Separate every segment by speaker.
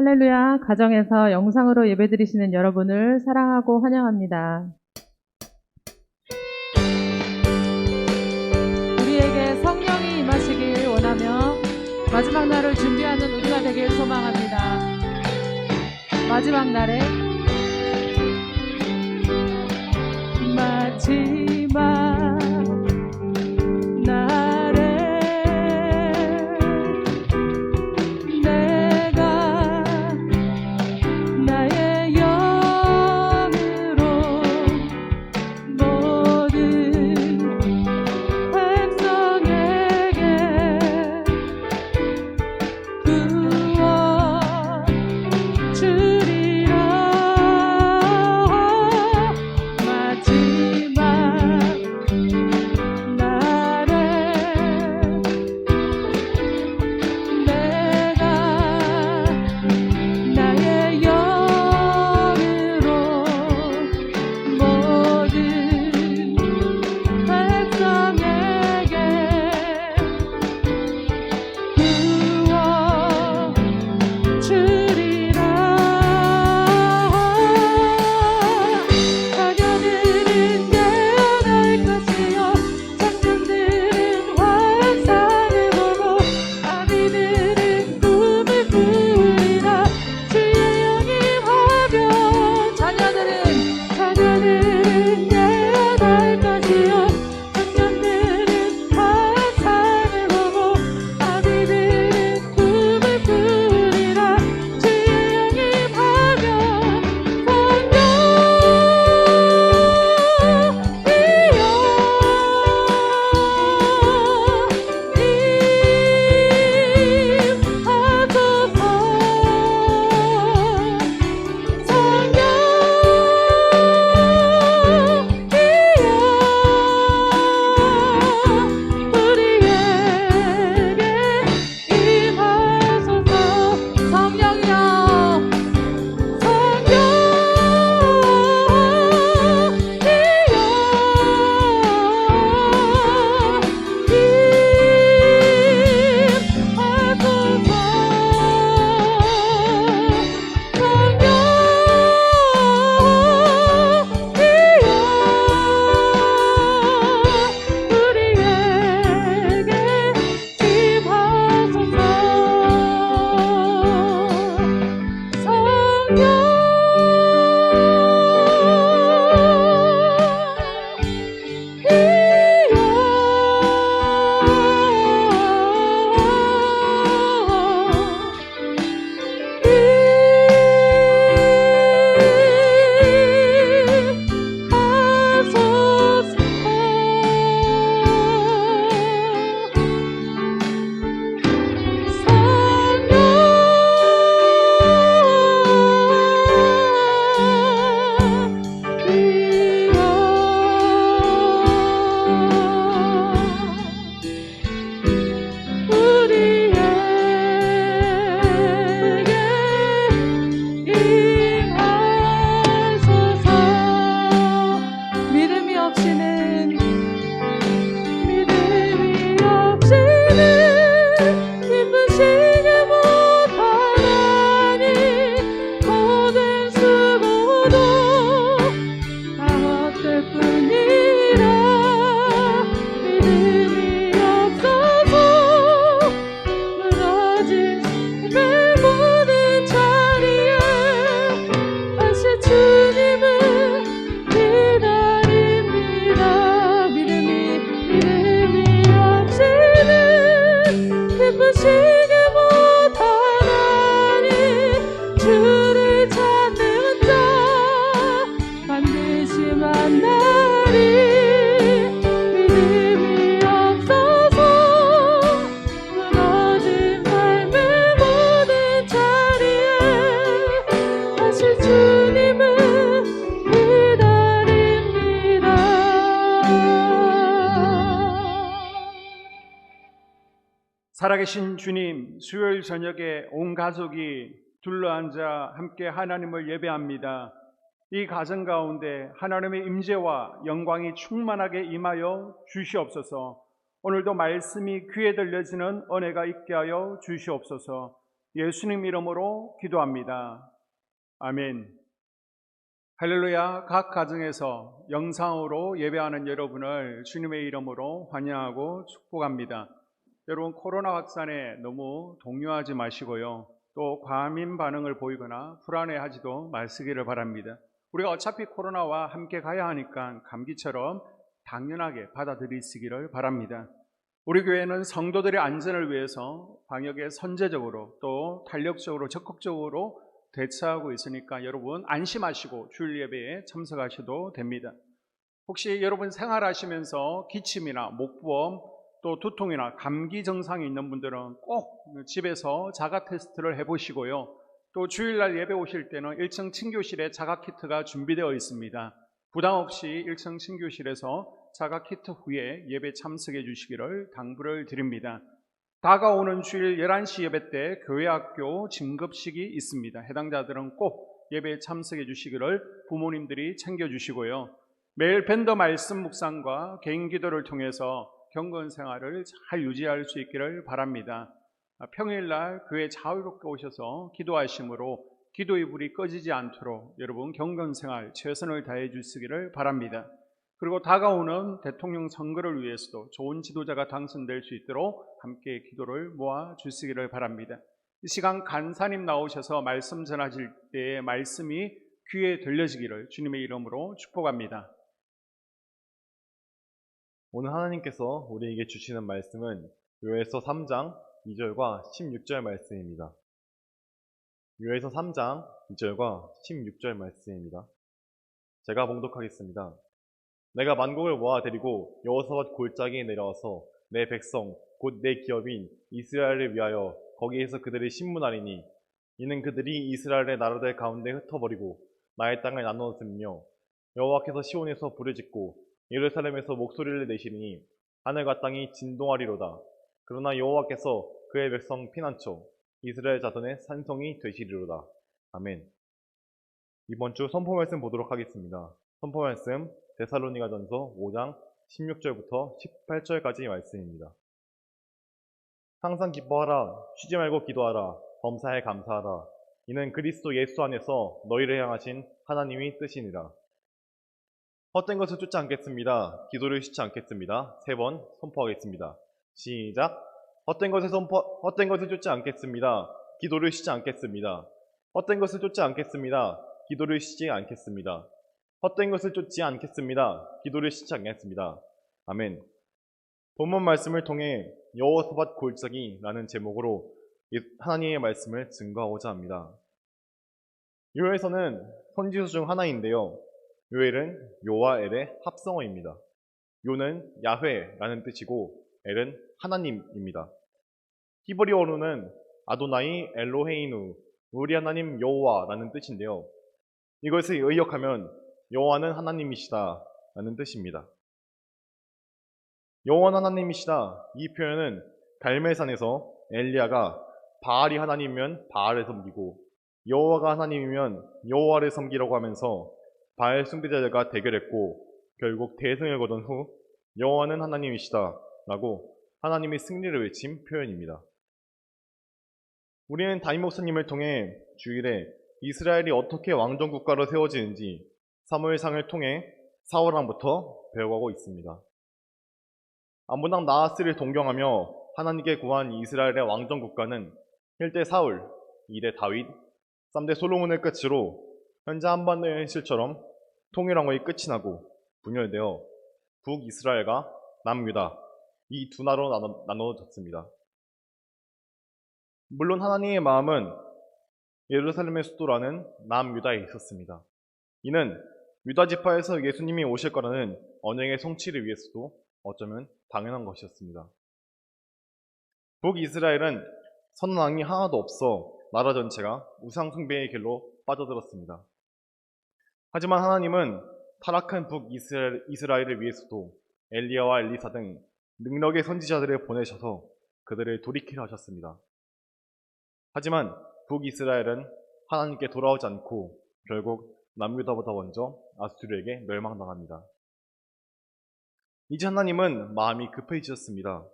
Speaker 1: 할렐루야, 가정에서 영상으로 예배드리시는 여러분을 사랑하고 환영합니다. 우리에게 성령이 임하시길 원하며 마지막 날을 준비하는 우리가 되길 소망합니다. 마지막 날에 마지막
Speaker 2: 살아계신 주님, 수요일 저녁에 온 가족이 둘러앉아 함께 하나님을 예배합니다. 이 가정 가운데 하나님의 임재와 영광이 충만하게 임하여 주시옵소서. 오늘도 말씀이 귀에 들려지는 은혜가 있게 하여 주시옵소서. 예수님 이름으로 기도합니다. 아멘. 할렐루야. 각 가정에서 영상으로 예배하는 여러분을 주님의 이름으로 환영하고 축복합니다. 여러분, 코로나 확산에 너무 동요하지 마시고요. 또 과민 반응을 보이거나 불안해하지도 마시기를 바랍니다. 우리가 어차피 코로나와 함께 가야 하니까 감기처럼 당연하게 받아들이시기를 바랍니다. 우리 교회는 성도들의 안전을 위해서 방역에 선제적으로 또 탄력적으로 적극적으로 대처하고 있으니까 여러분 안심하시고 주일 예배에 참석하셔도 됩니다. 혹시 여러분 생활하시면서 기침이나 목부음 또 두통이나 감기 증상이 있는 분들은 꼭 집에서 자가 테스트를 해보시고요. 또 주일날 예배 오실 때는 1층 친교실에 자가 키트가 준비되어 있습니다. 부담 없이 1층 친교실에서 자가 키트 후에 예배 참석해 주시기를 당부를 드립니다. 다가오는 주일 11시 예배 때 교회학교 진급식이 있습니다. 해당자들은 꼭 예배에 참석해 주시기를 부모님들이 챙겨주시고요. 매일 밴더 말씀 묵상과 개인 기도를 통해서 경건 생활을 잘 유지할 수 있기를 바랍니다. 평일날 교회 자유롭게 오셔서 기도하심으로 기도의 불이 꺼지지 않도록 여러분 경건 생활 최선을 다해 주시기를 바랍니다. 그리고 다가오는 대통령 선거를 위해서도 좋은 지도자가 당선될 수 있도록 함께 기도를 모아 주시기를 바랍니다. 이 시간 간사님 나오셔서 말씀 전하실 때 말씀이 귀에 들려지기를 주님의 이름으로 축복합니다.
Speaker 3: 오늘 하나님께서 우리에게 주시는 말씀은 요엘서 3장 2절과 16절 말씀입니다. 요엘서 3장 2절과 16절 말씀입니다. 제가 봉독하겠습니다. 내가 만국을 모아 데리고 여호사밧 골짜기에 내려와서 내 백성 곧 내 기업인 이스라엘을 위하여 거기에서 그들을 심문하리니 이는 그들이 이스라엘의 나라들 가운데 흩어버리고 나의 땅을 나누었으며 여호와께서 시온에서 불을 짓고 예루살렘에서 목소리를 내시리니 하늘과 땅이 진동하리로다. 그러나 여호와께서 그의 백성 피난처 이스라엘 자손의 산성이 되시리로다. 아멘. 이번 주 선포 말씀 보도록 하겠습니다. 선포 말씀 데살로니가전서 5장 16절부터 18절까지 말씀입니다. 항상 기뻐하라. 쉬지 말고 기도하라. 범사에 감사하라. 이는 그리스도 예수 안에서 너희를 향하신 하나님의 뜻이니라. 헛된 것을 쫓지 않겠습니다. 기도를 쉬지 않겠습니다. 3번 선포하겠습니다. 시작. 헛된 것을 쫓지 않겠습니다. 기도를 쉬지 않겠습니다. 헛된 것을 쫓지 않겠습니다. 기도를 쉬지 않겠습니다. 헛된 것을 쫓지 않겠습니다. 기도를 쉬지 않겠습니다. 아멘. 본문 말씀을 통해 여호사밧 골짜기라는 제목으로 하나님의 말씀을 증거하고자 합니다. 요엘서는 선지서 중 하나인데요. 요엘은 요와 엘의 합성어입니다. 요는 야훼라는 뜻이고 엘은 하나님입니다. 히브리어로는 아도나이 엘로헤이누 우리 하나님 여호와라는 뜻인데요. 이것을 의역하면 여호와는 하나님이시다 라는 뜻입니다. 여호와는 하나님이시다 이 표현은 갈멜산에서 엘리야가 바알이 하나님이면 바알을 섬기고 여호와가 하나님이면 여호와를 섬기라고 하면서 바알 숭배자들과 대결했고 결국 대승을 거둔 후 여호와는 하나님이시다 라고 하나님의 승리를 외친 표현입니다. 우리는 담임 목사님을 통해 주일에 이스라엘이 어떻게 왕정국가로 세워지는지 사무엘상을 통해 사울왕부터 배워가고 있습니다. 암몬왕 나하스를 동경하며 하나님께 구한 이스라엘의 왕정국가는 1대 사울, 2대 다윗, 3대 솔로몬을 끝으로 현재 한반도의 현실처럼 통일왕국이 끝이 나고 분열되어 북이스라엘과 남유다 이 두 나라로 나눠졌습니다. 물론 하나님의 마음은 예루살렘의 수도라는 남유다에 있었습니다. 이는 유다 지파에서 예수님이 오실 거라는 언약의 성취를 위해서도 어쩌면 당연한 것이었습니다. 북이스라엘은 선왕이 하나도 없어 나라 전체가 우상 숭배의 길로 빠져들었습니다. 하지만 하나님은 타락한 북이스라엘을 위해서도 엘리야와 엘리사 등 능력의 선지자들을 보내셔서 그들을 돌이키려 하셨습니다. 하지만 북이스라엘은 하나님께 돌아오지 않고 결국 남유다보다 먼저 아수르에게 멸망당합니다. 이제 하나님은 마음이 급해지셨습니다.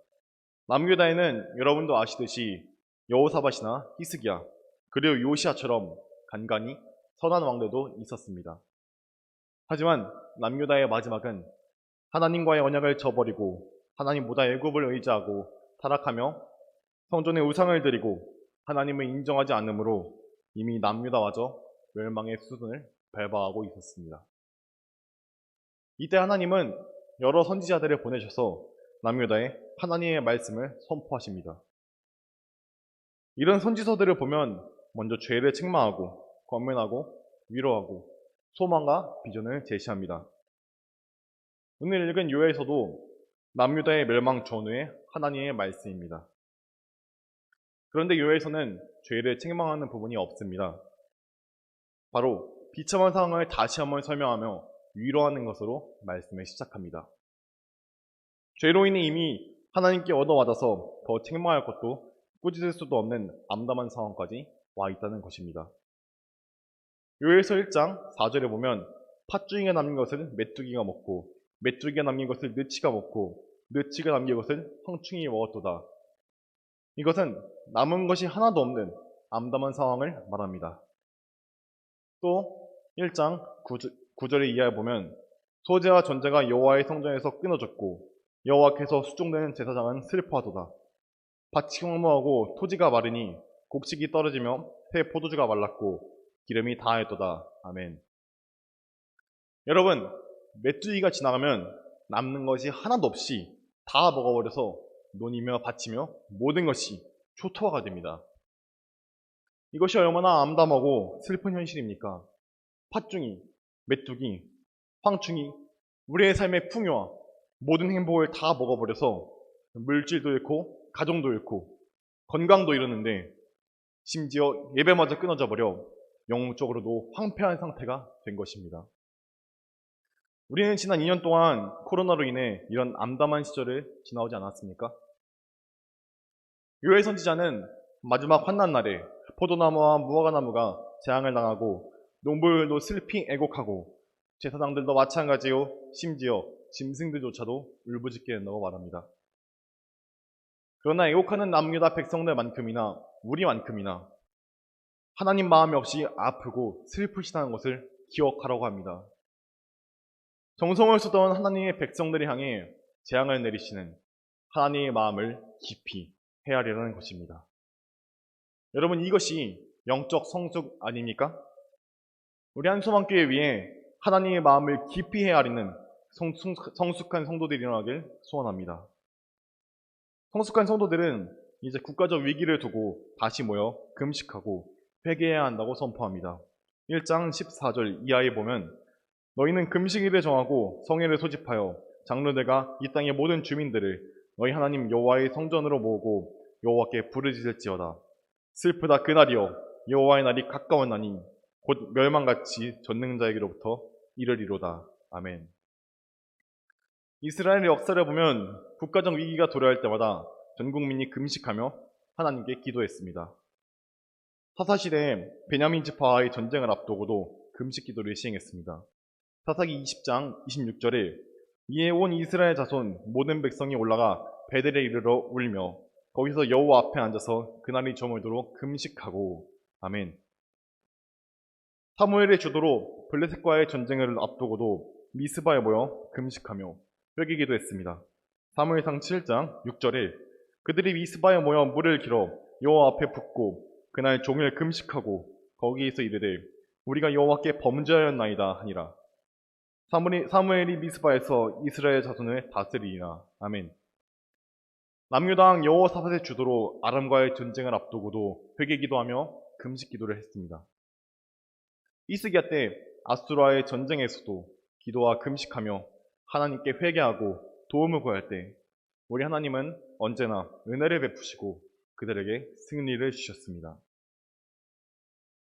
Speaker 3: 남유다에는 여러분도 아시듯이 여호사밧이나 히스기야, 그리고 요시아처럼 간간히 선한 왕들도 있었습니다. 하지만 남유다의 마지막은 하나님과의 언약을 저버리고 하나님보다 애굽을 의지하고 타락하며 성전에 우상을 드리고 하나님을 인정하지 않으므로 이미 남유다마저 멸망의 수순을 밟아가고 있었습니다. 이때 하나님은 여러 선지자들을 보내셔서 남유다에 하나님의 말씀을 선포하십니다. 이런 선지서들을 보면 먼저 죄를 책망하고 권면하고 위로하고 소망과 비전을 제시합니다. 오늘 읽은 요엘서도 남유다의 멸망 전후의 하나님의 말씀입니다. 그런데 요엘서는 죄를 책망하는 부분이 없습니다. 바로 비참한 상황을 다시 한번 설명하며 위로하는 것으로 말씀을 시작합니다. 죄로 인해 이미 하나님께 얻어맞아서 더 책망할 것도 꾸짖을 수도 없는 암담한 상황까지 와 있다는 것입니다. 요엘서 1장 4절에 보면 팥죽이가 남긴 것을 메뚜기가 먹고 메뚜기가 남긴 것을 느치가 먹고 느치가 남긴 것을 황충이 먹었도다. 이것은 남은 것이 하나도 없는 암담한 상황을 말합니다. 또 1장 9절의 이하에 보면 소재와 전제가 여호와의 성전에서 끊어졌고 여호와께서 수종되는 제사장은 슬퍼하도다. 밭이 황무하고 토지가 마르니 곡식이 떨어지며 새 포도주가 말랐고 기름이 다하였도다. 아멘. 여러분, 메뚜기가 지나가면 남는 것이 하나도 없이 다 먹어버려서 논이며 밭이며 모든 것이 초토화가 됩니다. 이것이 얼마나 암담하고 슬픈 현실입니까? 팥중이, 메뚜기, 황충이 우리의 삶의 풍요와 모든 행복을 다 먹어버려서 물질도 잃고 가정도 잃고 건강도 잃었는데 심지어 예배마저 끊어져 버려 영적으로도 황폐한 상태가 된 것입니다. 우리는 지난 2년 동안 코로나로 인해 이런 암담한 시절을 지나오지 않았습니까? 요엘 선지자는 마지막 환난 날에 포도나무와 무화과나무가 재앙을 당하고 농부들도 슬피 애곡하고 제사장들도 마찬가지요, 심지어 짐승들조차도 울부짖게 된다고 말합니다. 그러나 애곡하는 남유다 백성들만큼이나 우리만큼이나 하나님 마음이 없이 아프고 슬프시다는 것을 기억하라고 합니다. 정성을 쏟아온 하나님의 백성들을 향해 재앙을 내리시는 하나님의 마음을 깊이 헤아리라는 것입니다. 여러분, 이것이 영적 성숙 아닙니까? 우리 한소망교회 위에 하나님의 마음을 깊이 헤아리는 성숙한 성도들이 일어나길 소원합니다. 성숙한 성도들은 이제 국가적 위기를 두고 다시 모여 금식하고 회개해야 한다고 선포합니다. 1장 14절 이하에 보면 너희는 금식일을 정하고 성회를 소집하여 장로들과 이 땅의 모든 주민들을 너희 하나님 여호와의 성전으로 모으고 여호와께 부르짖을지어다. 슬프다 그날이여 여호와의 날이 가까웠나니 곧 멸망같이 전능자에게로부터 이르리로다. 아멘. 이스라엘의 역사를 보면 국가적 위기가 도래할 때마다 전 국민이 금식하며 하나님께 기도했습니다. 사사시대에 베냐민 지파와의 전쟁을 앞두고도 금식 기도를 시행했습니다. 사사기 20장 26절에 이에 온 이스라엘 자손 모든 백성이 올라가 베델에 이르러 울며 거기서 여호와 앞에 앉아서 그날이 저물도록 금식하고 아멘. 사무엘의 주도로 블레셋과의 전쟁을 앞두고도 미스바에 모여 금식하며 회개 기도했습니다. 사무엘상 7장 6절에 그들이 미스바에 모여 물을 길어 여호와 앞에 붓고 그날 종일 금식하고 거기에서 이르되 우리가 여호와께 범죄하였나이다 하니라. 사무엘이 미스바에서 이스라엘 자손을 다스리니라. 아멘. 남유당 여호사밧의 주도로 아람과의 전쟁을 앞두고도 회개 기도하며 금식 기도를 했습니다. 히스기야 때 아수라의 전쟁에서도 기도와 금식하며 하나님께 회개하고 도움을 구할 때 우리 하나님은 언제나 은혜를 베푸시고 그들에게 승리를 주셨습니다.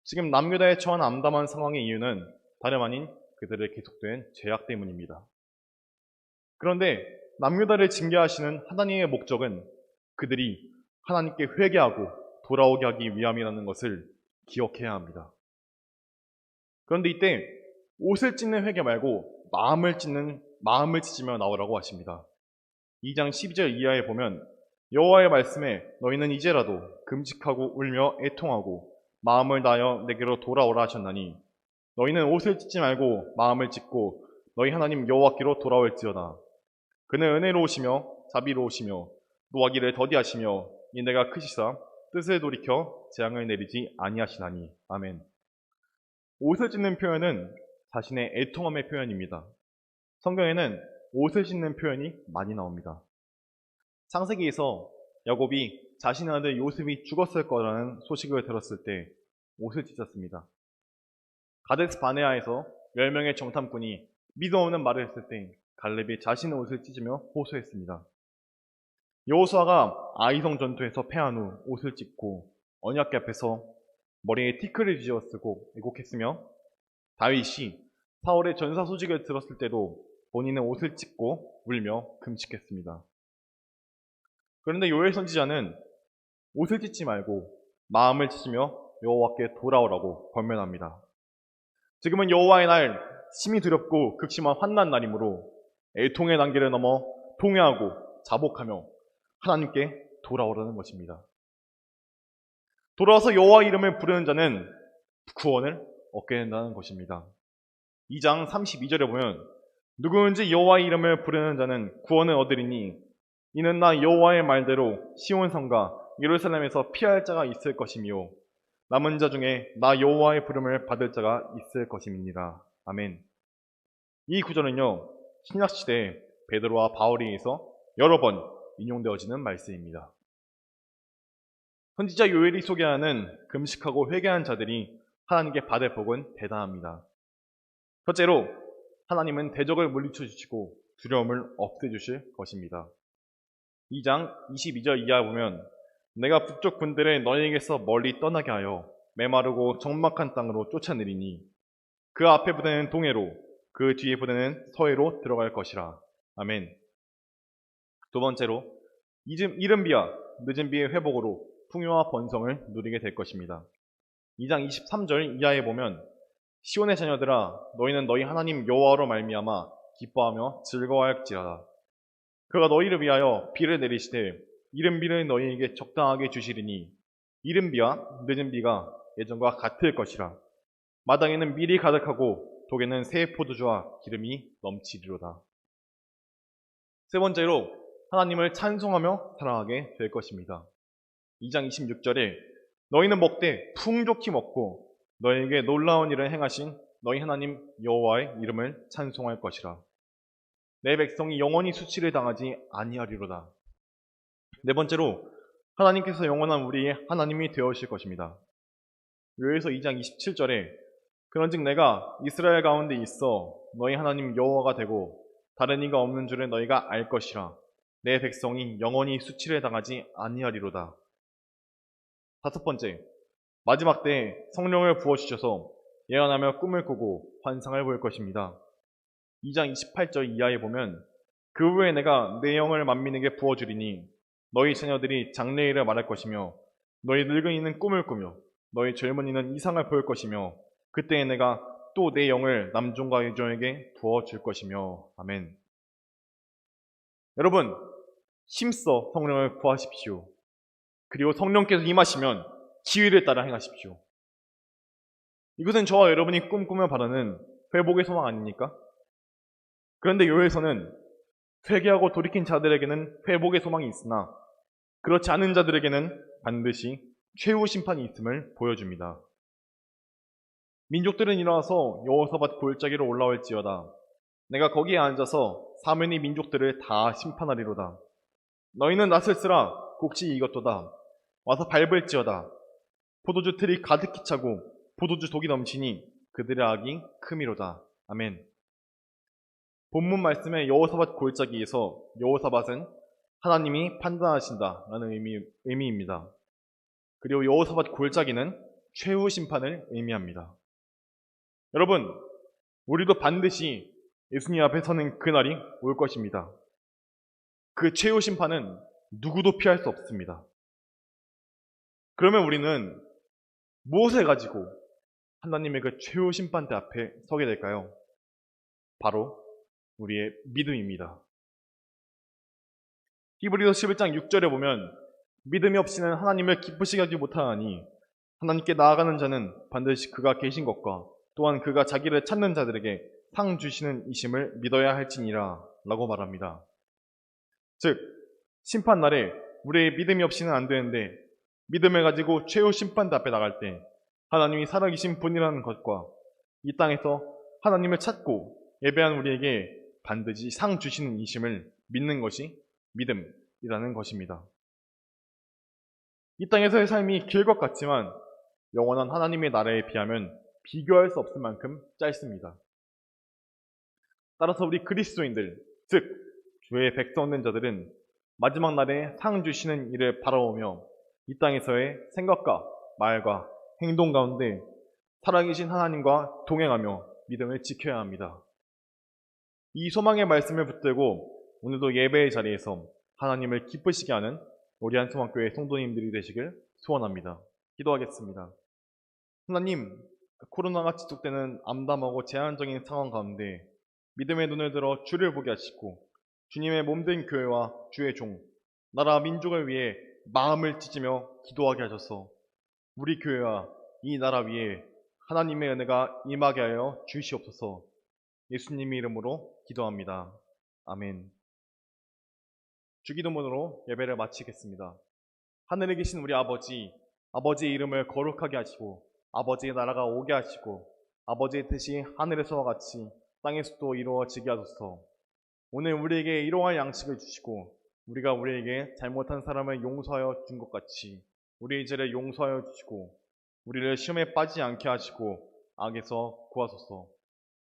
Speaker 3: 지금 남유다에 처한 암담한 상황의 이유는 다름 아닌 그들의 계속된 죄악 때문입니다. 그런데 남유다를 징계하시는 하나님의 목적은 그들이 하나님께 회개하고 돌아오게 하기 위함이라는 것을 기억해야 합니다. 그런데 이때 옷을 찢는 회개 말고 마음을 찢으며 나오라고 하십니다. 2장 12절 이하에 보면 여호와의 말씀에 너희는 이제라도 금식하고 울며 애통하고 마음을 다하여 내게로 돌아오라 하셨나니 너희는 옷을 찢지 말고 마음을 찢고 너희 하나님 여호와께로 돌아올지어다. 그는 은혜로우시며 자비로우시며 노하기를 더디하시며 인내가 크시사 뜻을 돌이켜 재앙을 내리지 아니하시나니. 아멘. 옷을 찢는 표현은 자신의 애통함의 표현입니다. 성경에는 옷을 찢는 표현이 많이 나옵니다. 창세기에서 야곱이 자신의 아들 요셉이 죽었을 거라는 소식을 들었을 때 옷을 찢었습니다. 가데스 바네아에서 10명의 정탐꾼이 믿음 없는 말을 했을 때 갈렙이 자신의 옷을 찢으며 호소했습니다. 여호수아가 아이성 전투에서 패한 후 옷을 찢고 언약궤 앞에서 머리에 티끌을 쥐어 쓰고 애곡했으며 다윗이 사울의 전사 소식을 들었을 때도 본인은 옷을 찢고 울며 금식했습니다. 그런데 요엘 선지자는 옷을 찢지 말고 마음을 찢으며 여호와께 돌아오라고 권면합니다. 지금은 여호와의 날, 심히 두렵고 극심한 환난 날이므로 애통의 단계를 넘어 통회하고 자복하며 하나님께 돌아오라는 것입니다. 돌아와서 여호와 이름을 부르는 자는 구원을 얻게 된다는 것입니다. 2장 32절에 보면 누구든지 여호와의 이름을 부르는 자는 구원을 얻으리니 이는 나 여호와의 말대로 시온성과 예루살렘에서 피할 자가 있을 것이며 남은 자 중에 나 여호와의 부름을 받을 자가 있을 것임이니라. 아멘. 이 구절은요, 신약시대 베드로와 바울에 의해서 여러 번 인용되어지는 말씀입니다. 선지자 요엘이 소개하는 금식하고 회개한 자들이 하나님께 받을 복은 대단합니다. 첫째로 하나님은 대적을 물리쳐 주시고 두려움을 없애주실 것입니다. 2장 22절 이하 보면 내가 북쪽 군대를 너희에게서 멀리 떠나게 하여 메마르고 적막한 땅으로 쫓아내리니 그 앞에 부대는 동해로 그 뒤에 부대는 서해로 들어갈 것이라. 아멘. 두 번째로 이른 비와 늦은 비의 회복으로 풍요와 번성을 누리게 될 것입니다. 2장 23절 이하에 보면 시온의 자녀들아 너희는 너희 하나님 여호와로 말미암아 기뻐하며 즐거워할지어다. 그가 너희를 위하여 비를 내리시되 이른 비를 너희에게 적당하게 주시리니 이른 비와 늦은 비가 예전과 같을 것이라. 마당에는 밀이 가득하고 독에는 새 포도주와 기름이 넘치리로다. 세 번째로 하나님을 찬송하며 살아가게 될 것입니다. 2장 26절에 너희는 먹되 풍족히 먹고 너희에게 놀라운 일을 행하신 너희 하나님 여호와의 이름을 찬송할 것이라. 내 백성이 영원히 수치를 당하지 아니하리로다. 네 번째로 하나님께서 영원한 우리의 하나님이 되어주실 것입니다. 요엘서 2장 27절에 그런즉 내가 이스라엘 가운데 있어 너희 하나님 여호와가 되고 다른 이가 없는 줄을 너희가 알 것이라. 내 백성이 영원히 수치를 당하지 아니하리로다. 다섯 번째, 마지막 때에 성령을 부어주셔서 예언하며 꿈을 꾸고 환상을 볼 것입니다. 2장 28절 이하에 보면 그 후에 내가 내 영을 만민에게 부어주리니 너희 자녀들이 장래일을 말할 것이며 너희 늙은이는 꿈을 꾸며 너희 젊은이는 이상을 볼 것이며 그때에 내가 또 내 영을 남종과 여종에게 부어줄 것이며. 아멘. 여러분, 힘써 성령을 구하십시오. 그리고 성령께서 임하시면 기회를 따라 행하십시오. 이것은 저와 여러분이 꿈꾸며 바라는 회복의 소망 아닙니까? 그런데 요엘서는 회개하고 돌이킨 자들에게는 회복의 소망이 있으나 그렇지 않은 자들에게는 반드시 최후 심판이 있음을 보여줍니다. 민족들은 일어나서 여호사밧 골짜기로 올라올지어다. 내가 거기에 앉아서 사면의 민족들을 다 심판하리로다. 너희는 낯을 쓰라 곡식 이것도다. 와서 밟을지어다. 포도주 틀이 가득히 차고 포도주 독이 넘치니 그들의 악이 크미로다. 아멘. 본문 말씀의 여호사밧 골짜기에서 여호사밧은 하나님이 판단하신다라는 의미입니다. 그리고 여호사밧 골짜기는 최후 심판을 의미합니다. 여러분, 우리도 반드시 예수님 앞에 서는 그날이 올 것입니다. 그 최후 심판은 누구도 피할 수 없습니다. 그러면 우리는 무엇을 가지고 하나님의 그 최후 심판대 앞에 서게 될까요? 바로 우리의 믿음입니다. 히브리서 11장 6절에 보면 믿음이 없이는 하나님을 기쁘시게 하지 못하나니 하나님께 나아가는 자는 반드시 그가 계신 것과 또한 그가 자기를 찾는 자들에게 상 주시는 이심을 믿어야 할지니라 라고 말합니다. 즉 심판날에 우리의 믿음이 없이는 안 되는데 믿음을 가지고 최후 심판대 앞에 나갈 때 하나님이 살아계신 분이라는 것과 이 땅에서 하나님을 찾고 예배한 우리에게 반드시 상 주시는 이심을 믿는 것이 믿음이라는 것입니다. 이 땅에서의 삶이 길 것 같지만 영원한 하나님의 나라에 비하면 비교할 수 없을 만큼 짧습니다. 따라서 우리 그리스도인들, 즉 주의 백성된 자들은 마지막 날에 상 주시는 일을 바라보며 이 땅에서의 생각과 말과 행동 가운데 살아계신 하나님과 동행하며 믿음을 지켜야 합니다. 이 소망의 말씀을 붙들고 오늘도 예배의 자리에서 하나님을 기쁘시게 하는 우리 한소망교회 성도님들이 되시길 소원합니다. 기도하겠습니다. 하나님, 코로나가 지속되는 암담하고 제한적인 상황 가운데 믿음의 눈을 들어 주를 보게 하시고 주님의 몸된 교회와 주의 종, 나라 민족을 위해 마음을 찢으며 기도하게 하셔서 우리 교회와 이 나라 위에 하나님의 은혜가 임하게 하여 주시옵소서. 예수님의 이름으로 기도합니다. 아멘. 주기도문으로 예배를 마치겠습니다. 하늘에 계신 우리 아버지, 아버지의 이름을 거룩하게 하시고 아버지의 나라가 오게 하시고 아버지의 뜻이 하늘에서와 같이 땅에서도 이루어지게 하소서. 오늘 우리에게 일용할 양식을 주시고 우리가 우리에게 잘못한 사람을 용서하여 준 것 같이 우리의 죄를 용서하여 주시고 우리를 시험에 빠지지 않게 하시고 악에서 구하소서.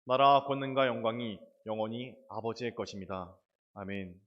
Speaker 3: 나라와 권능과 영광이 영원히 아버지의 것입니다. 아멘.